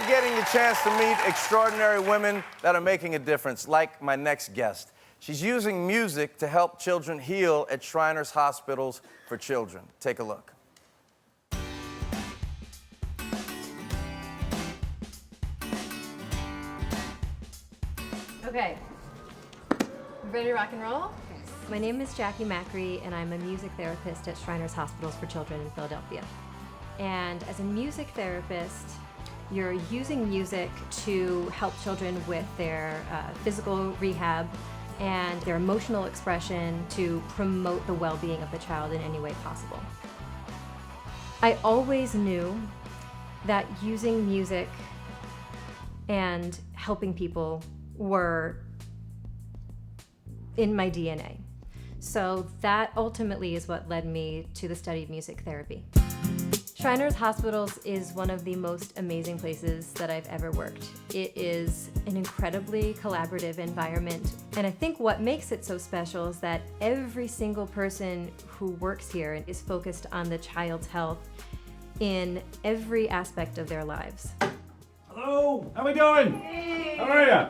love getting the chance to meet extraordinary women that are making a difference, like my next guest. She's using music to help children heal at Shriners Hospitals for Children. Take a look. Okay, ready to rock and roll? Yes. My name is Jackie Macri, and I'm a music therapist at Shriners Hospitals for Children in Philadelphia. And as a music therapist, you're using music to help children with their physical rehab and their emotional expression to promote the well-being of the child in any way possible. I always knew that using music and helping people were in my DNA. So that ultimately is what led me to the study of music therapy. Shriners Hospitals is one of the most amazing places that I've ever worked. It is an incredibly collaborative environment, and I think what makes it so special is that every single person who works here is focused on the child's health in every aspect of their lives. Hello, how we doing? Hey. How are ya?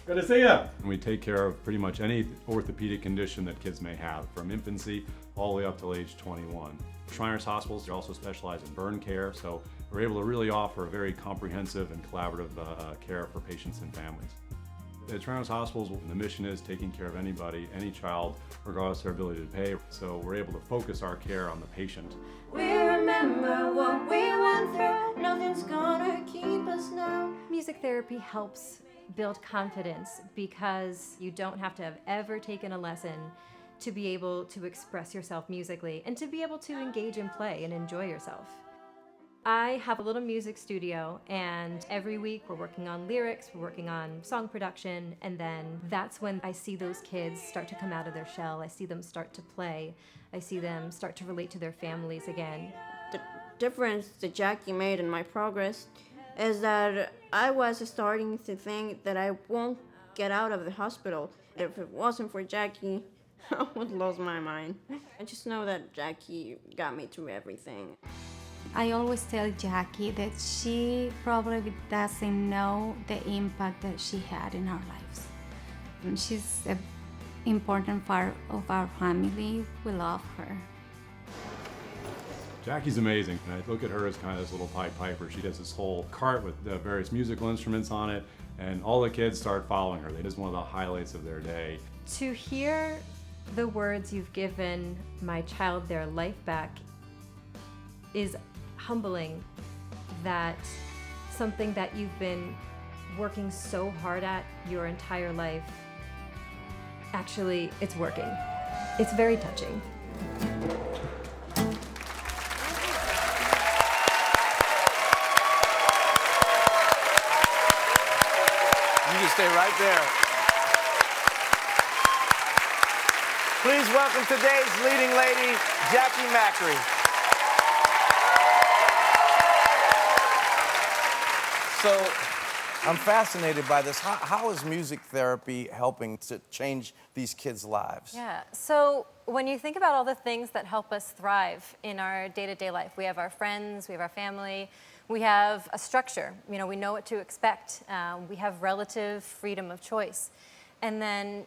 Good to see ya. We take care of pretty much any orthopedic condition that kids may have, from infancy all the way up till age 21. Shriners Hospitals also specialize in burn care, so we're able to really offer a very comprehensive and collaborative care for patients and families. At Shriners Hospitals, the mission is taking care of anybody, any child, regardless of their ability to pay. So we're able to focus our care on the patient. We remember what we went through, nothing's gonna keep us now. Music therapy helps build confidence because you don't have to have ever taken a lesson to be able to express yourself musically and to be able to engage in play and enjoy yourself. I have a little music studio, and every week we're working on lyrics, we're working on song production, and then that's when I see those kids start to come out of their shell. I see them start to play. I see them start to relate to their families again. The difference that Jackie made in my progress is that I was starting to think that I won't get out of the hospital. If it wasn't for Jackie, I would lose my mind. I just know that Jackie got me through everything. I always tell Jackie that she probably doesn't know the impact that she had in our lives. And she's an important part of our family. We love her. Jackie's amazing, and I look at her as kind of this little Pied Piper. She does this whole cart with the various musical instruments on it, and all the kids start following her. It is one of the highlights of their day. To hear the words "you've given my child their life back" is humbling. That something that you've been working so hard at your entire life, actually, it's working. It's very touching. You can stay right there. Please welcome today's leading lady, Jackie Macri. So, I'm fascinated by this. How is music therapy helping to change these kids' lives? Yeah, so when you think about all the things that help us thrive in our day-to-day life, we have our friends, we have our family, we have a structure, we know what to expect, we have relative freedom of choice. And then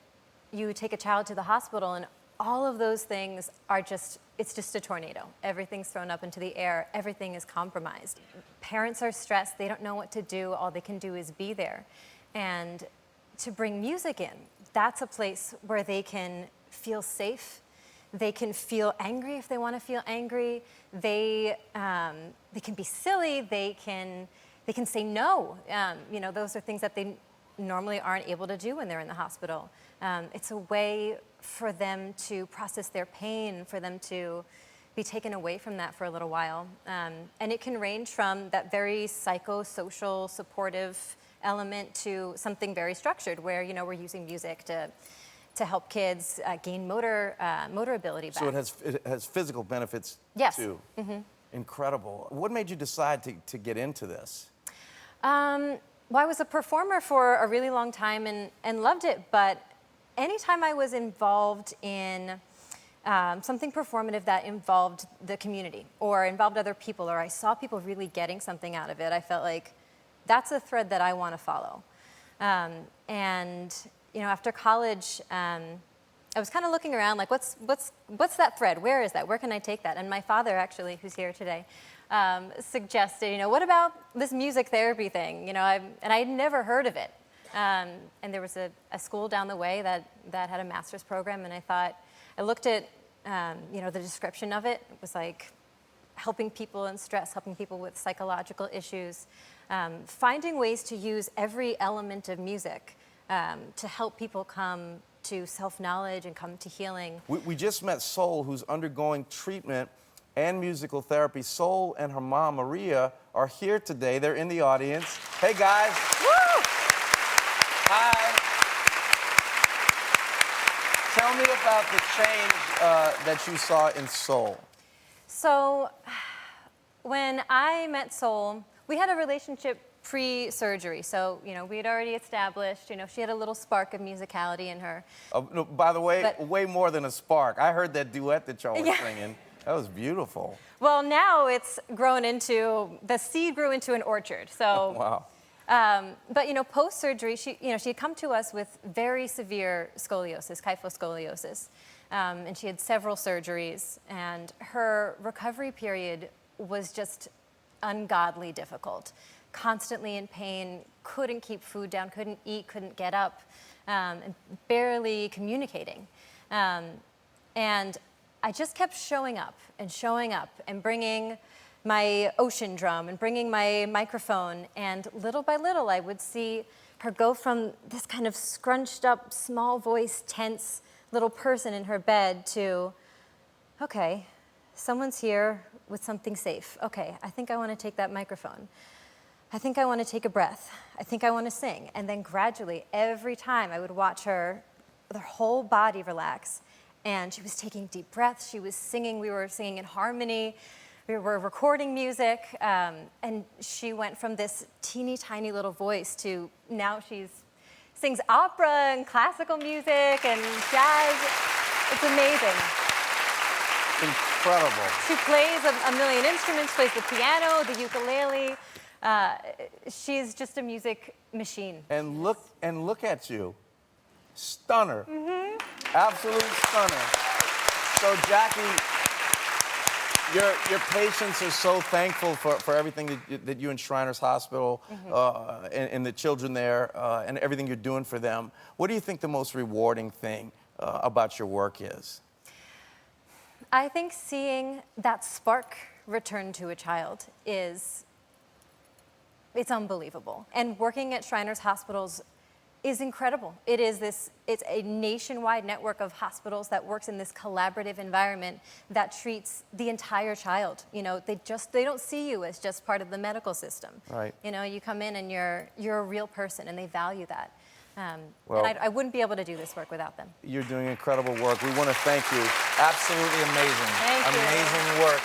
you take a child to the hospital and all of those things are it's just a tornado. Everything's thrown up into the air, everything is compromised. Parents are stressed, they don't know what to do, all they can do is be there. And to bring music in, that's a place where they can feel safe, they can feel angry if they want to feel angry, they can be silly, they can say no. Those are things that they normally aren't able to do when they're in the hospital. It's a way for them to process their pain, for them to be taken away from that for a little while. And it can range from that very psychosocial, supportive element to something very structured where, we're using music to help kids gain motor ability back. So it has physical benefits yes. too. Mm-hmm. Incredible. What made you decide to get into this? Well, I was a performer for a really long time and loved it, but anytime I was involved in something performative that involved the community or involved other people, or I saw people really getting something out of it, I felt like that's a thread that I want to follow. And after college, I was kind of looking around, like, what's that thread? Where is that? Where can I take that? And my father, actually, who's here today, suggested, what about this music therapy thing? And I'd never heard of it. And there was a school down the way that had a master's program, and I looked at, the description of it. It was like helping people in stress, helping people with psychological issues, finding ways to use every element of music to help people come to self-knowledge and come to healing. We just met Sol, who's undergoing treatment and musical therapy. Sol and her mom, Maria, are here today. They're in the audience. Hey, guys. Woo! Hi. Tell me about the change that you saw in Sol. So, when I met Sol, we had a relationship pre-surgery. So, we had already established, she had a little spark of musicality in her. No, by the way, way more than a spark. I heard that duet that y'all were singing. That was beautiful. Well, now it's grown into, the seed grew into an orchard. So, wow. But post-surgery, she had come to us with very severe scoliosis, kyphoscoliosis, and she had several surgeries, and her recovery period was just ungodly difficult. Constantly in pain, couldn't keep food down, couldn't eat, couldn't get up, and barely communicating. And I just kept showing up and bringing my ocean drum and bringing my microphone, and little by little I would see her go from this kind of scrunched up, small voice, tense little person in her bed to, okay, someone's here with something safe. Okay, I think I want to take that microphone. I think I want to take a breath. I think I want to sing. And then gradually, every time I would watch her whole body relax, and she was taking deep breaths, she was singing, we were singing in harmony, we were recording music, and she went from this teeny tiny little voice to now sings opera and classical music and jazz. It's amazing. Incredible. She plays a million instruments, plays the piano, the ukulele. She's just a music machine. And look at you. Stunner. Mm-hmm. Absolute stunner. So, Jackie, your patients are so thankful for everything that you and Shriners Hospital and the children there and everything you're doing for them. What do you think the most rewarding thing about your work is? I think seeing that spark return to a child it's unbelievable. And working at Shriners Hospitals is incredible. It's a nationwide network of hospitals that works in this collaborative environment that treats the entire child. They don't see you as just part of the medical system. Right. You come in and you're a real person, and they value that. Well, and I wouldn't be able to do this work without them. You're doing incredible work. We want to thank you. Absolutely amazing. Thank you. Amazing work.